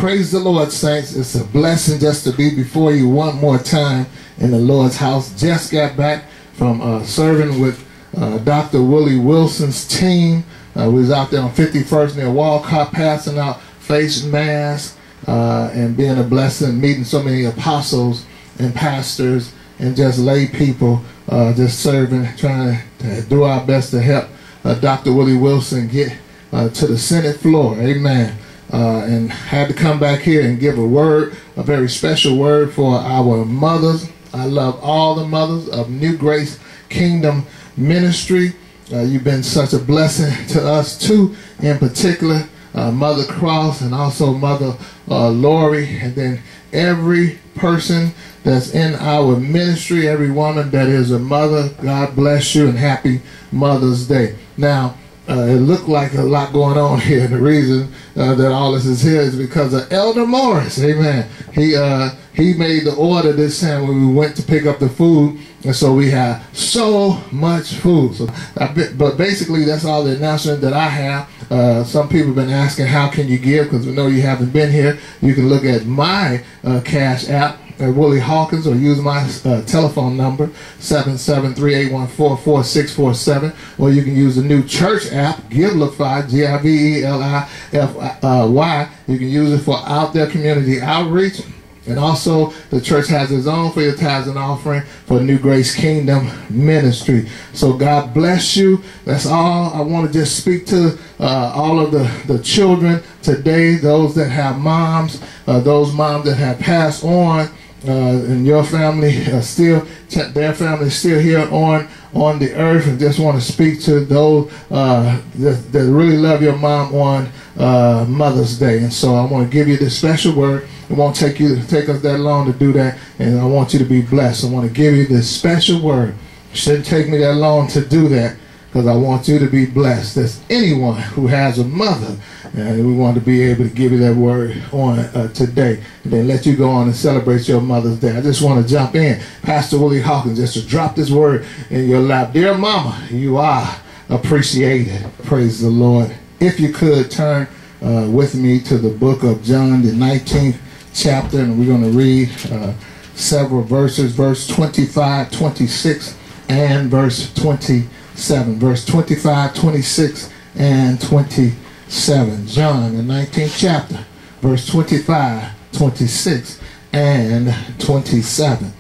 Praise the Lord, saints. It's a blessing just to be before you one more time in the Lord's house. Just got back from serving with Dr. Willie Wilson's team. We was out there on 51st near Walcott, passing out face masks and being a blessing, meeting so many apostles and pastors and just lay people, just serving, trying to do our best to help Dr. Willie Wilson get to the Senate floor. Amen. And had to come back here and give a word, a very special word for our mothers. I love all the mothers of New Grace Kingdom Ministry. You've been such a blessing to us too, in particular Mother Cross and also Mother Lori, and then every person that's in our ministry, every woman that is a mother. God bless you and happy Mother's Day. Now, it looked like a lot going on here. The reason that all this is here is because of Elder Morris. Amen. He made the order this time when we went to pick up the food, and so we have so much food. So, but basically, that's all the announcement that I have. Some people have been asking, how can you give? Because we know you haven't been here. You can look at my Cash App, Willie Hawkins, or use my telephone number, 773-814-4647, or you can use the new church app, Givelify, Givelify. You can use it for out there community outreach. And also, the church has its own for your tithes and offering for New Grace Kingdom Ministry. So God bless you. That's all. I want to just speak to all of the children today, those that have moms, those moms that have passed on, and your family their family is still here on the earth, and just want to speak to those that really love your mom on Mother's Day. And so I want to give you this special word. It won't take us that long to do that, and I want you to be blessed. I want to give you this special word. It shouldn't take me that long to do that, because I want you to be blessed. There's anyone who has a mother, and we want to be able to give you that word on today, and then let you go on and celebrate your Mother's Day. I just want to jump in, Pastor Willie Hawkins, just to drop this word in your lap. Dear Mama, you are appreciated. Praise the Lord. If you could turn with me to the book of John, the 19th chapter, and we're going to read several verses, verse 25, 26, and verse 27. Verse 25, 26, and 27. John, the 19th chapter, verse 25, 26, and 27.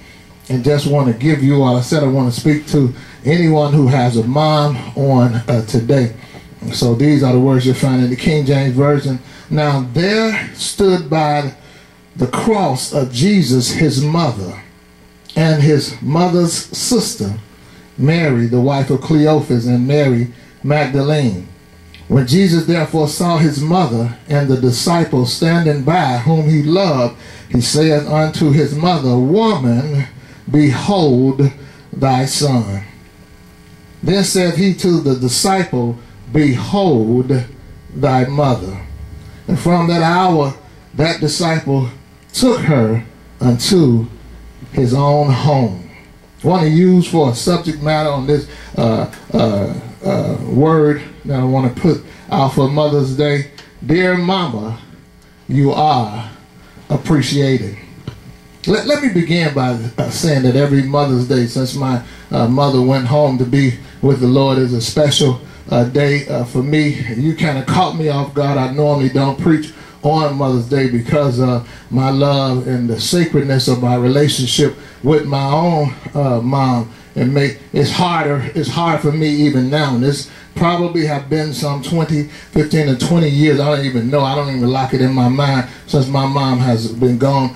And just want to give you all, I said I want to speak to anyone who has a mom on today. So these are the words you'll find in the King James Version. Now there stood by the cross of Jesus his mother and his mother's sister, Mary, the wife of Cleophas, and Mary Magdalene. When Jesus therefore saw his mother and the disciples standing by, whom he loved, he saith unto his mother, Woman, behold thy son. Then said he to the disciple, Behold thy mother. And from that hour that disciple took her unto his own home. I want to use for a subject matter on this word that I want to put out for Mother's Day. Dear Mama, you are appreciated. Let me begin by saying that every Mother's Day since my mother went home to be with the Lord is a special day for me. You kind of caught me off guard. I normally don't preach on Mother's Day because of my love and the sacredness of my relationship with my own mom. And it's hard for me even now. And this probably have been some 15 to 20 years. I don't even know. I don't even lock it in my mind since my mom has been gone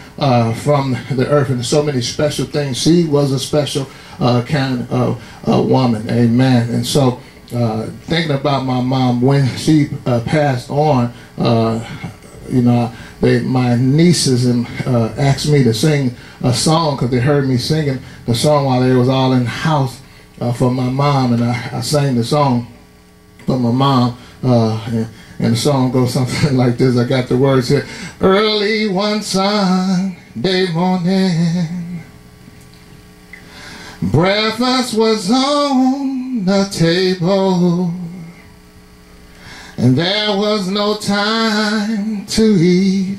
from the earth. And so many special things. She was a special kind of woman. Amen. And so thinking about my mom when she passed on, you know, my nieces asked me to sing a song because they heard me singing the song while they was all in the house for my mom, and I sang the song for my mom, and the song goes something like this. I got the words here. Early one Sunday morning, breakfast was on the table, and there was no time to eat.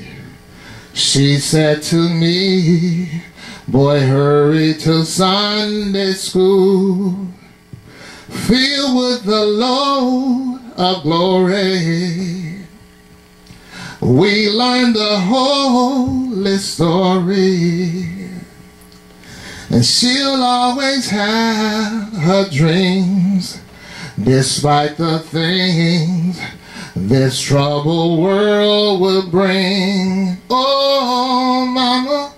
She said to me, boy, hurry to Sunday school, filled with the load of glory. We learn the holy story, and she'll always have her dreams, despite the things this troubled world will bring. Oh, mama,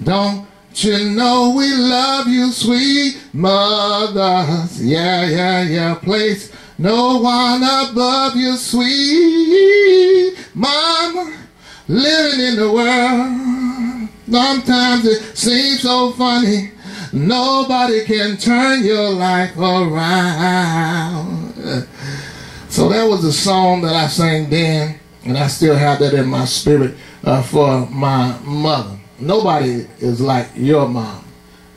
don't you know we love you, sweet mothers? Yeah, yeah, yeah. Place no one above you, sweet mama. Living in the world, sometimes it seems so funny. Nobody can turn your life around. So that was a song that I sang then, and I still have that in my spirit for my mother. Nobody is like your mom,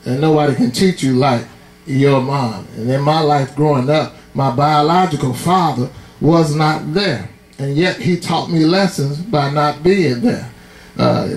and nobody can teach you like your mom. And in my life growing up, my biological father was not there, and yet he taught me lessons by not being there.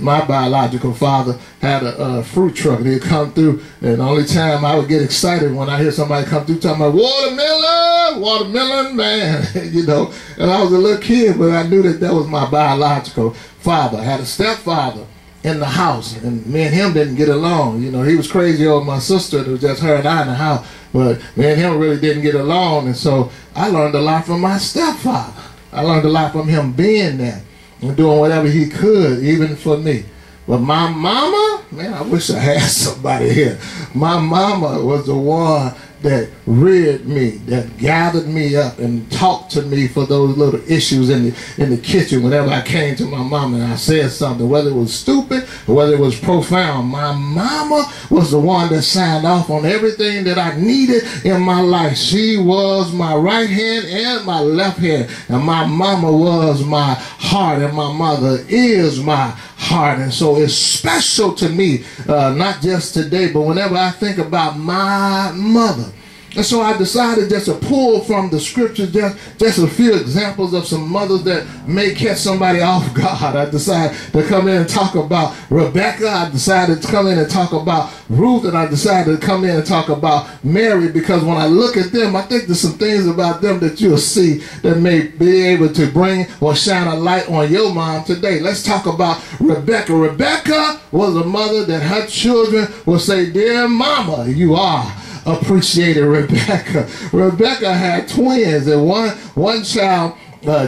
My biological father had a fruit truck. He'd come through, and the only time I would get excited when I hear somebody come through talking about watermelon, watermelon man, you know. And I was a little kid, but I knew that was my biological father. I had a stepfather in the house, and me and him didn't get along. You know, he was crazy over my sister. It was just her and I in the house, but me and him really didn't get along. And so I learned a lot from my stepfather. I learned a lot from him being there and doing whatever he could, even for me. But my mama, man, I wish I had somebody here. My mama was the one that reared me, that gathered me up and talked to me for those little issues in the kitchen. Whenever I came to my mama and I said something, whether it was stupid or whether it was profound, my mama was the one that signed off on everything that I needed in my life. She was my right hand and my left hand, and my mama was my heart, and my mother is my heart. And so it's special to me, not just today, but whenever I think about my mother. And so I decided just to pull from the scriptures just a few examples of some mothers that may catch somebody off guard. I decided to come in and talk about Rebecca. I decided to come in and talk about Ruth. And I decided to come in and talk about Mary, because when I look at them, I think there's some things about them that you'll see that may be able to bring or shine a light on your mom today. Let's talk about Rebecca. Rebecca was a mother that her children will say, "Dear mama, you are appreciated." Rebecca. Rebecca had twins, and one child,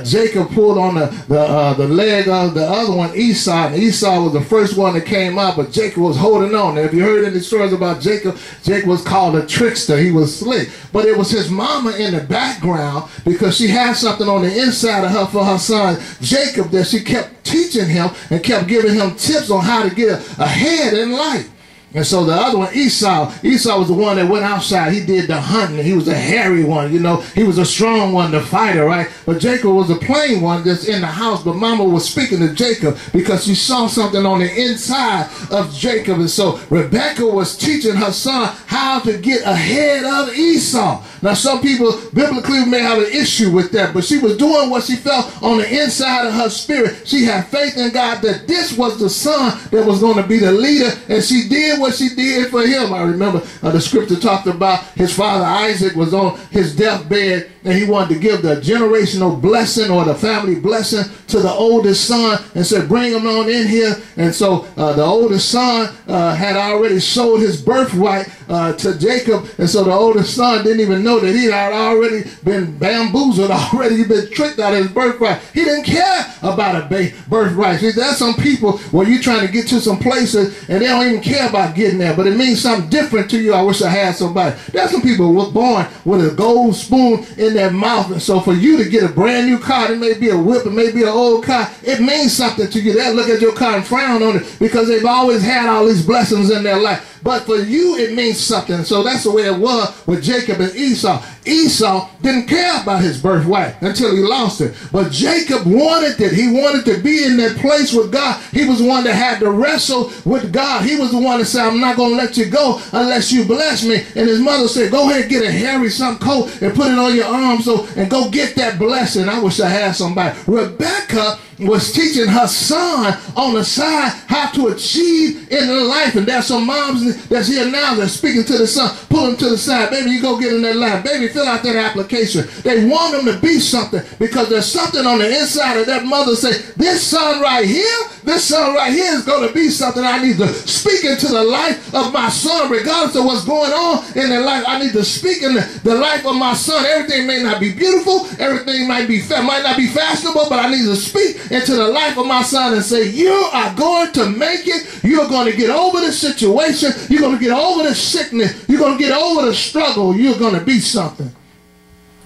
Jacob, pulled on the leg of the other one, Esau, and Esau was the first one that came out, but Jacob was holding on. Now, if you heard any stories about Jacob, Jacob was called a trickster. He was slick, but it was his mama in the background, because she had something on the inside of her for her son Jacob that she kept teaching him and kept giving him tips on how to get ahead in life. And so the other one, Esau was the one that went outside. He did the hunting. He was a hairy one, you know. He was a strong one, the fighter, right? But Jacob was a plain one that's in the house. But mama was speaking to Jacob because she saw something on the inside of Jacob. And so Rebecca was teaching her son how to get ahead of Esau. Now, some people biblically may have an issue with that, but she was doing what she felt on the inside of her spirit. She had faith in God that this was the son that was going to be the leader, and she did what she did for him. I remember the scripture talked about his father Isaac was on his deathbed, and he wanted to give the generational blessing or the family blessing to the oldest son, and said, "Bring him on in here." And so the oldest son had already sold his birthright to Jacob, and so the oldest son didn't even know that he had already been bamboozled, already been tricked out of his birthright. He didn't care about a birthright. See, there's some people where you're trying to get to some places and they don't even care about getting there, but it means something different to you. I wish I had somebody. There's some people who were born with a gold spoon in their mouth, and so for you to get a brand new car, it may be a whip, it may be an old car, it means something to you. They'll look at your car and frown on it because they've always had all these blessings in their life. But for you, it means something. So that's the way it was with Jacob and Esau. Esau didn't care about his birthright until he lost it. But Jacob wanted it. He wanted to be in that place with God. He was the one that had to wrestle with God. He was the one that said, I'm not going to let you go unless you bless me. And his mother said, go ahead and get a hairy some coat and put it on your arm and go get that blessing. I wish I had somebody. Rebecca was teaching her son on the side how to achieve in life. And there's some moms that's here now that's speaking to the son. Pull him to the side. Baby, you go get in that line. Baby, fill out that application. They want him to be something because there's something on the inside of that mother say, this son right here is going to be something. I need to speak into the life of my son regardless of what's going on in their life. I need to speak in the life of my son. Everything may not be beautiful. Everything might not be fashionable, but I need to speak into the life of my son and say, you are going to make it. You're going to get over this situation. You're going to get over the sickness. You're going to get over the struggle. You're going to be something.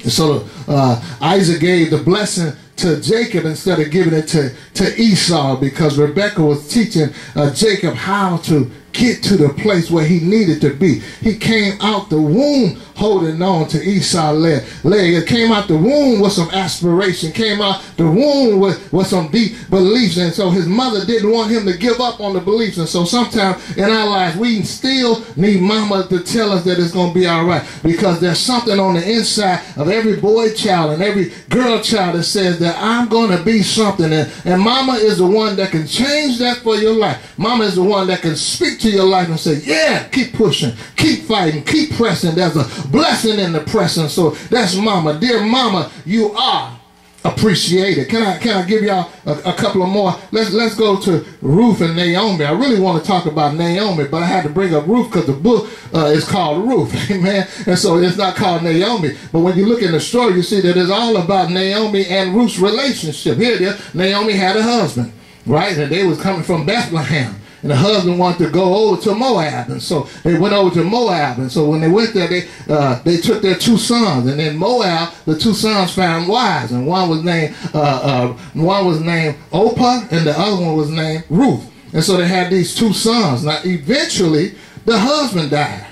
And so Isaac gave the blessing to Jacob instead of giving it to Esau, because Rebekah was teaching Jacob how to get to the place where he needed to be. He came out the womb holding on to Esau's leg. It came out the womb with some aspiration, came out the womb with some deep beliefs. And so his mother didn't want him to give up on the beliefs. And so sometimes in our lives, we still need mama to tell us that it's going to be all right, because there's something on the inside of every boy child and every girl child that says that I'm going to be something. And mama is the one that can change that for your life. Mama is the one that can speak to your life and say, yeah, keep pushing, keep fighting, keep pressing. There's a blessing in the pressing. So that's mama. Dear mama, you are appreciated. Can I give y'all a couple of more? Let's go to Ruth and Naomi. I really want to talk about Naomi, but I had to bring up Ruth because the book is called Ruth. Amen. And so it's not called Naomi. But when you look in the story, you see that it's all about Naomi and Ruth's relationship. Here it is. Naomi had a husband, right? And they was coming from Bethlehem. And the husband wanted to go over to Moab. And so they went over to Moab. And so when they went there, they took their two sons. And in Moab, the two sons found wives. And one was named Orpah, and the other one was named Ruth. And so they had these two sons. Now, eventually, the husband died.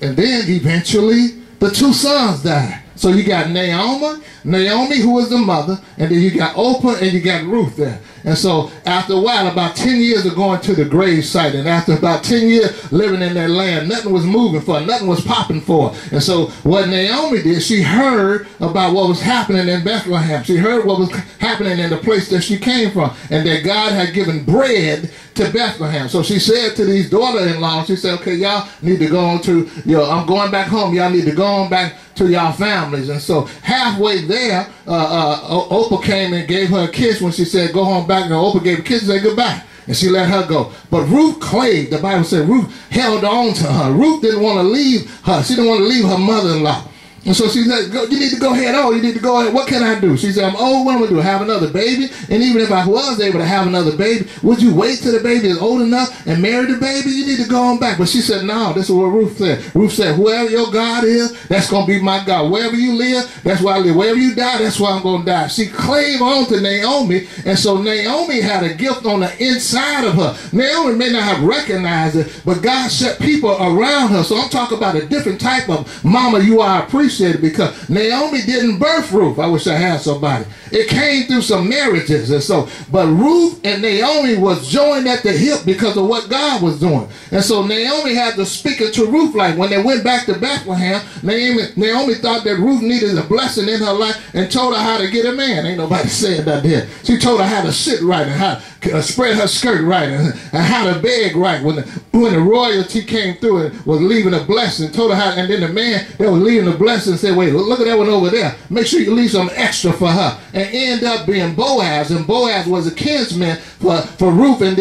And then, eventually, the two sons died. So you got Naomi, who was the mother, and then you got Orpah and you got Ruth there. And so after a while, about 10 years of going to the grave site, and after about 10 years living in that land, nothing was moving for her, nothing was popping for her. And so what Naomi did, she heard about what was happening in Bethlehem. She heard what was happening in the place that she came from, and that God had given bread to Bethlehem. So she said to these daughter-in-law, she said, okay, y'all need to go on to, I'm going back home. Y'all need to go on back to y'all families. And so halfway there, Orpah came and gave her a kiss when she said, go home back. And Orpah gave a kiss and said goodbye. And she let her go. But Ruth clave. The Bible said Ruth held on to her. Ruth didn't want to leave her. She didn't want to leave her mother-in-law. And so she said, you need to go ahead. Oh, you need to go ahead. What can I do? She said, I'm old. What am I going to do? Have another baby? And even if I was able to have another baby, would you wait till the baby is old enough and marry the baby? You need to go on back. But she said, no, this is what Ruth said. Ruth said, whoever your God is, that's going to be my God. Wherever you live, that's where I live. Wherever you die, that's where I'm going to die. She clave on to Naomi. And so Naomi had a gift on the inside of her. Naomi may not have recognized it, but God set people around her. So I'm talking about a different type of mama you are appreciated, because Naomi didn't birth Ruth. I wish I had somebody. It came through some marriages. And so, but Ruth and Naomi was joined at the hip because of what God was doing. And so Naomi had to speak it to Ruth. Like when they went back to Bethlehem, Naomi thought that Ruth needed a blessing in her life and told her how to get a man. Ain't nobody saying that there. She told her how to sit right and how to spread her skirt right and how to beg right. When the royalty came through and was leaving a blessing, told her how, and then the man that was leaving the blessing said, wait, look at that one over there. Make sure you leave some extra for her. And end up being Boaz. And Boaz was a kinsman for Ruth and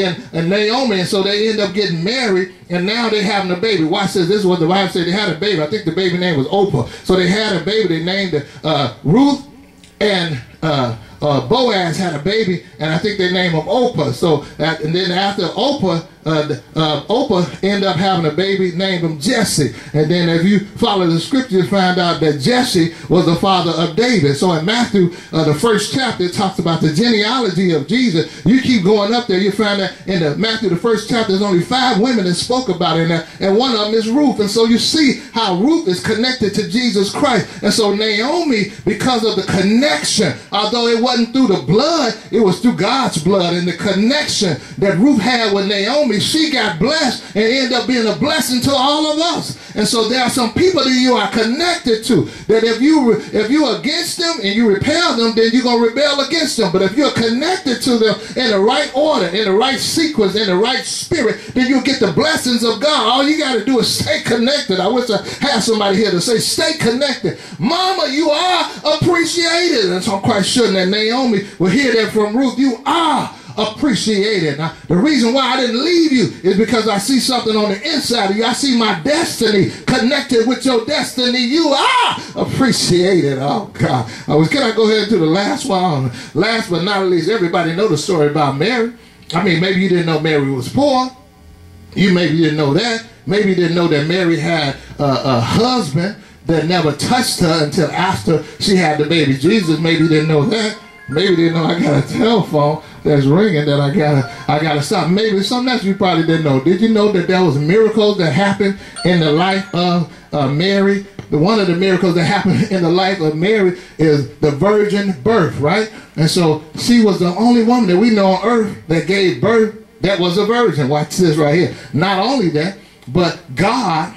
Naomi. And so they end up getting married. And now they're having a baby. Watch this. This is what the Bible said. They had a baby. I think the baby name was Orpah. So they had a baby. They named it Ruth and Boaz had a baby, and I think they named him Oprah. So, and then after Oprah, Oprah ended up having a baby, named him Jesse. And then if you follow the scripture, you find out that Jesse was the father of David. So in Matthew, the first chapter, it talks about the genealogy of Jesus. You keep going up there, you find that in Matthew, the first chapter, there's only 5 women that spoke about it in there, and one of them is Ruth. And so you see how Ruth is connected to Jesus Christ. And so Naomi, because of the connection, although it wasn't through the blood, it was through God's blood, and the connection that Ruth had with Naomi, she got blessed and ended up being a blessing to all of us. And so there are some people that you are connected to, that if you're against them and you repel them, then you're going to rebel against them. But if you're connected to them in the right order, in the right sequence, in the right spirit, then you'll get the blessings of God. All you got to do is stay connected. I wish I had somebody here to say, stay connected. Mama, you are appreciated. And so I'm quite sure that Naomi will hear that from Ruth. You are appreciated. Now, the reason why I didn't leave you is because I see something on the inside of you. I see my destiny connected with your destiny. You are appreciated. Oh, God. Can I go ahead to the last one? Last but not least, everybody know the story about Mary. I mean, maybe you didn't know Mary was poor. Maybe you didn't know that. Maybe you didn't know that Mary had a husband that never touched her until after she had the baby Jesus. Maybe you didn't know that. Maybe you didn't know I got a telephone that's ringing that I gotta stop. Maybe something else you probably didn't know. Did you know that there was miracles that happened in the life of Mary? One of the miracles that happened in the life of Mary is the virgin birth, right? And so she was the only woman that we know on earth that gave birth that was a virgin. Watch this right here. Not only that, but God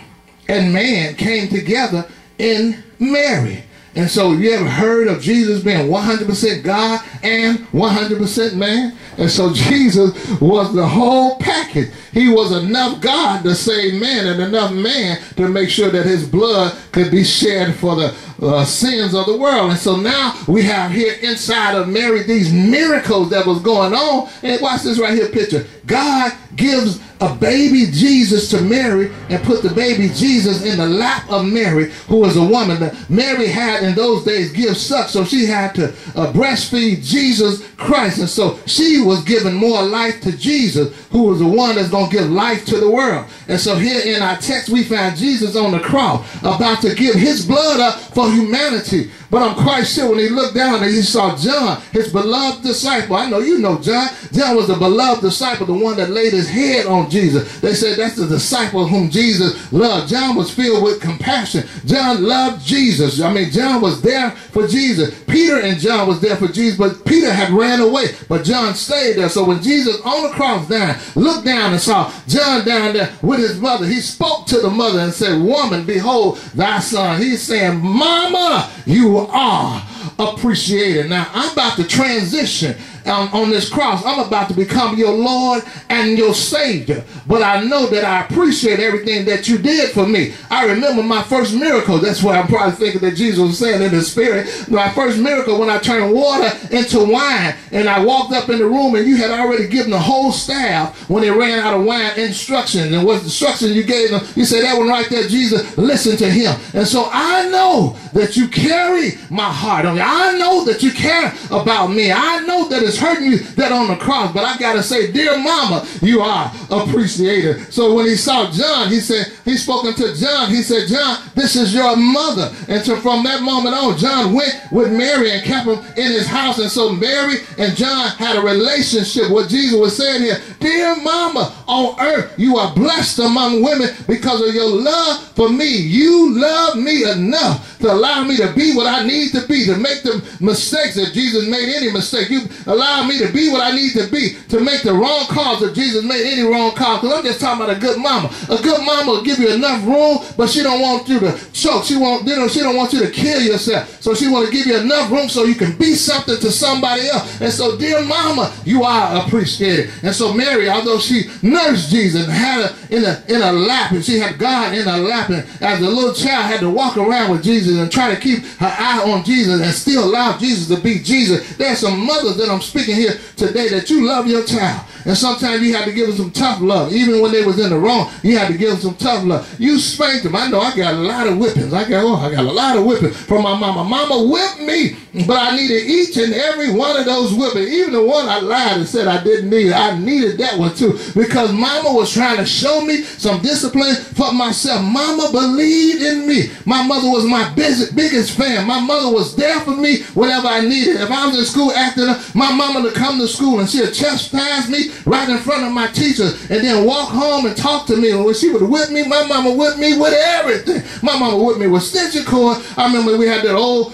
and man came together in Mary. And so you ever heard of Jesus being 100% God and 100% man? And so Jesus was the whole package. He was enough God to save man and enough man to make sure that his blood could be shed for the sins of the world. And so now we have here inside of Mary these miracles that was going on. And watch this right here picture. God gives a baby Jesus to Mary and put the baby Jesus in the lap of Mary, who was a woman. That Mary had in those days give suck, so she had to breastfeed Jesus Christ. And so she was giving more life to Jesus, who was the one that's going to give life to the world. And so here in our text we find Jesus on the cross about to give his blood up for humanity. But I'm quite sure when he looked down and he saw John, his beloved disciple. I know you know John. John was the beloved disciple, the one that laid his head on Jesus. They said that's the disciple whom Jesus loved. John was filled with compassion. John loved Jesus. I mean, John was there for Jesus. Peter and John was there for Jesus, but Peter had ran away. But John stayed there. So when Jesus on the cross looked down and saw John down there with his mother, he spoke to the mother and said, "Woman, behold thy son." He's saying, "Mama, you are appreciated." Now I'm about to transition on this cross. I'm about to become your Lord and your Savior, but I know that I appreciate everything that you did for me. I remember my first miracle. That's why I'm probably thinking that Jesus was saying in his spirit. My first miracle when I turned water into wine, and I walked up in the room and you had already given the whole staff, when they ran out of wine, instructions. And what instructions you gave them? You said, "That one right there, Jesus, listen to him." And so I know that you carry my heart on you. I know that you care about me. I know that it's hurting you that on the cross, but I gotta say, dear mama, you are appreciated. So when he saw John, he said, he spoken to John, he said, "John, this is your mother." And so from that moment on, John went with Mary and kept him in his house. And so Mary and John had a relationship. What Jesus was saying here, dear mama, on earth you are blessed among women because of your love for me. You love me enough to allow me to be what I need to be, to make the mistakes if Jesus made any mistake. You allow me to be what I need to be, to make the wrong calls if Jesus made any wrong calls. Because I'm just talking about a good mama. A good mama will give you enough room, but she don't want you to choke. She don't want you to kill yourself. So she want to give you enough room so you can be something to somebody else. And so, dear mama, you are appreciated. And so Mary, although she nursed Jesus and had her in her lap, and she had God in her lap, and as a little child had to walk around with Jesus and try to keep her eye on Jesus and still allow Jesus to be Jesus. There's some mothers that I'm speaking here today that you love your child. And sometimes you had to give them some tough love. Even when they was in the wrong, you had to give them some tough love. You spanked them. I know I got a lot of whippings. I got a lot of whipping from my mama. Mama whipped me But I needed each and every one of those whippings. Even the one I lied and said I didn't need. I needed that one too. Because mama was trying to show me some discipline for myself. Mama believed in me. My mother was my biggest fan. My mother was there for me whatever I needed. If I was in school acting up, my mama would come to school and she would chastise me right in front of my teachers and then walk home and talk to me. And when she would whip me, my mama whipped me with everything. My mama whipped me with stitching cord. I remember we had that old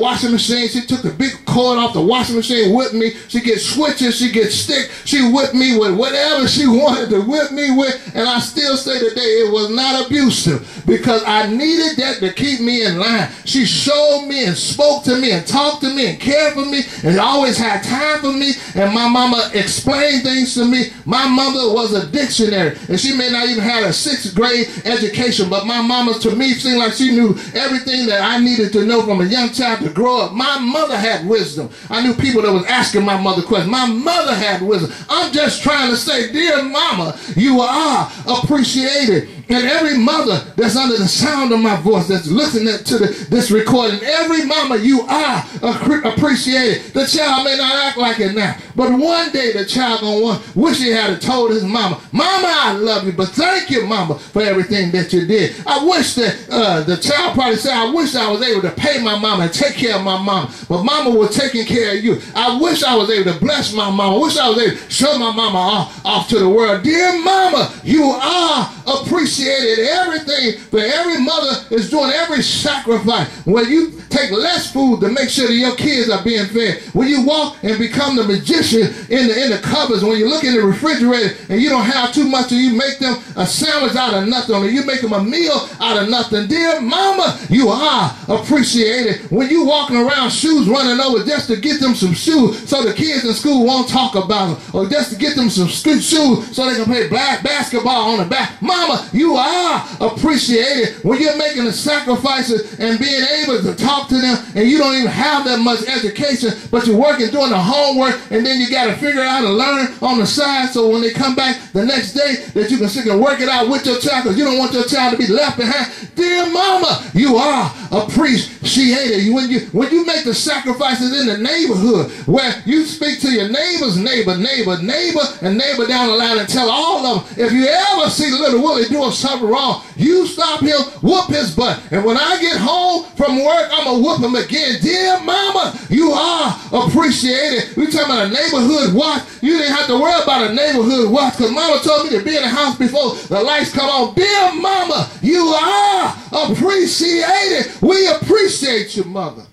washing machine. She took the big cord off the washing machine, whipped me. She gets switches, she gets stick. She whipped me with whatever she wanted to whip me with. And I still say today it was not abusive because I needed that to keep me in line. She showed me and spoke to me and talked to me and cared for me and always had time for me. And my mama explained things to me. My mother was a dictionary, and she may not even have a 6th grade education, but my mama to me seemed like she knew everything that I needed to know from a young child to grow up. My mother had wisdom. I knew people that was asking my mother questions. My mother had wisdom. I'm just trying to say, dear mama, you are appreciated. And every mother that's under the sound of my voice, that's listening to this recording, every mama, you are appreciated. The child may not act like it now, but one day the child gonna wish he had told his mama, Mama, I love you, but thank you, mama, for everything that you did. I wish that the child probably said, I wish I was able to pay my mama and take care of my mama, but mama was taking care of you. I wish I was able to bless my mama. I wish I was able to show my mama off to the world. Dear mama, you are appreciated. Everything for every mother is doing every sacrifice. When you take less food to make sure that your kids are being fed, when you walk and become the magician in the cupboards, when you look in the refrigerator and you don't have too much and you make them a sandwich out of nothing, or you make them a meal out of nothing. Dear mama, you are appreciated. When you walking around shoes running over just to get them some shoes so the kids in school won't talk about them, or just to get them some shoes so they can play basketball on the back. Mama, you are appreciated. When you're making the sacrifices and being able to talk to them and you don't even have that much education, but you're working, doing the homework, and then you got to figure out how to learn on the side so when they come back the next day that you can sit and work it out with your child because you don't want your child to be left behind. Dear mama, you are appreciated. When you make the sacrifices in the neighborhood where you speak to your neighbor's neighbor, and neighbor down the line and tell all of them, if you ever see little Willie doing something wrong, you stop him, whoop his butt. And when I get home from work, I'm going to whoop him again. Dear mama, you are appreciated. We talking about a neighborhood watch. You didn't have to worry about a neighborhood watch because mama told me to be in the house before the lights come on. Dear mama, you are appreciated. We appreciate you, mother.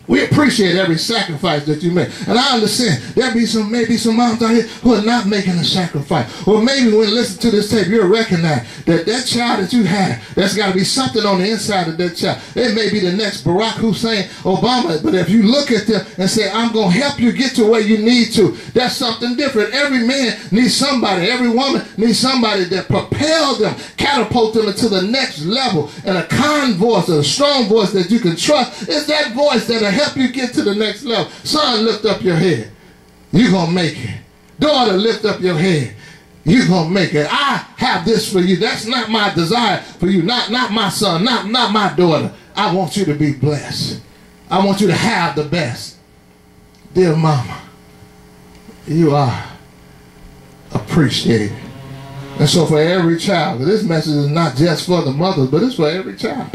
We appreciate every sacrifice that you make. And I understand there maybe some moms out here who are not making a sacrifice. Or maybe when you listen to this tape, you'll recognize that child that you have, there's got to be something on the inside of that child. It may be the next Barack Hussein Obama, but if you look at them and say, I'm going to help you get to where you need to, that's something different. Every man needs somebody. Every woman needs somebody that propels them, catapult them into the next level. And a kind voice, a strong voice that you can trust is that voice that help you get to the next level. Son, lift up your head. You're going to make it. Daughter, lift up your head. You're going to make it. I have this for you. That's not my desire for you. Not my son. Not my daughter. I want you to be blessed. I want you to have the best. Dear mama, you are appreciated. And so for every child, this message is not just for the mothers, but it's for every child.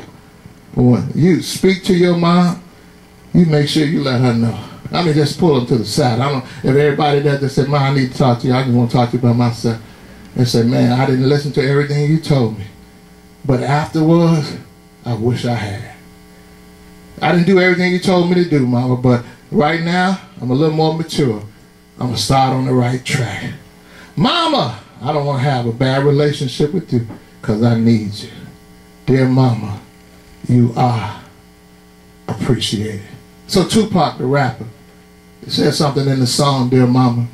When you speak to your mom, you make sure you let her know. I mean, just pull them to the side. I don't know if everybody that said, Mom, I need to talk to you. I just want to talk to you about myself. And say, man, I didn't listen to everything you told me. But afterwards, I wish I had. I didn't do everything you told me to do, Mama, but right now, I'm a little more mature. I'm going to start on the right track. Mama, I don't want to have a bad relationship with you because I need you. Dear Mama, you are appreciated. So Tupac, the rapper, said something in the song, Dear Mama,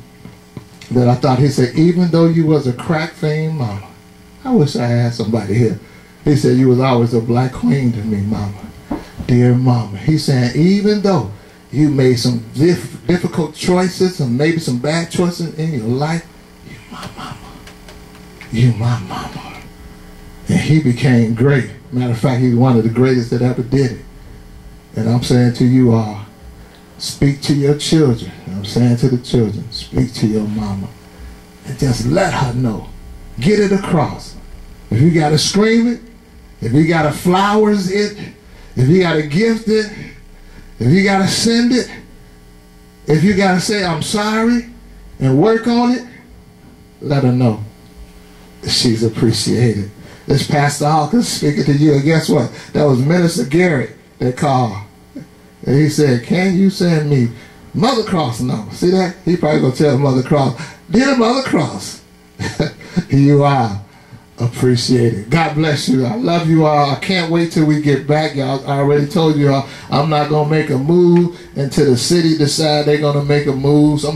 that I thought, he said, even though you was a crack fiend, Mama, I wish I had somebody here. He said, you was always a black queen to me, Mama. Dear Mama. He said, even though you made some difficult choices and maybe some bad choices in your life, you my mama. You my mama. And he became great. Matter of fact, he's one of the greatest that ever did it. And I'm saying to you all, speak to your children. I'm saying to the children, speak to your mama. And just let her know. Get it across. If you got to scream it, if you got to flowers it, if you got to gift it, if you got to send it, if you got to say I'm sorry and work on it, let her know she's appreciated. This Pastor Hawkins speaking to you. And guess what? That was Minister Garrett that called. And he said, can you send me Mother Cross number? See that? He probably going to tell Mother Cross, dear Mother Cross, you are appreciated. God bless you. I love you all. I can't wait till we get back. Y'all, I already told you all, I'm not going to make a move until the city decide they're going to make a move. Somebody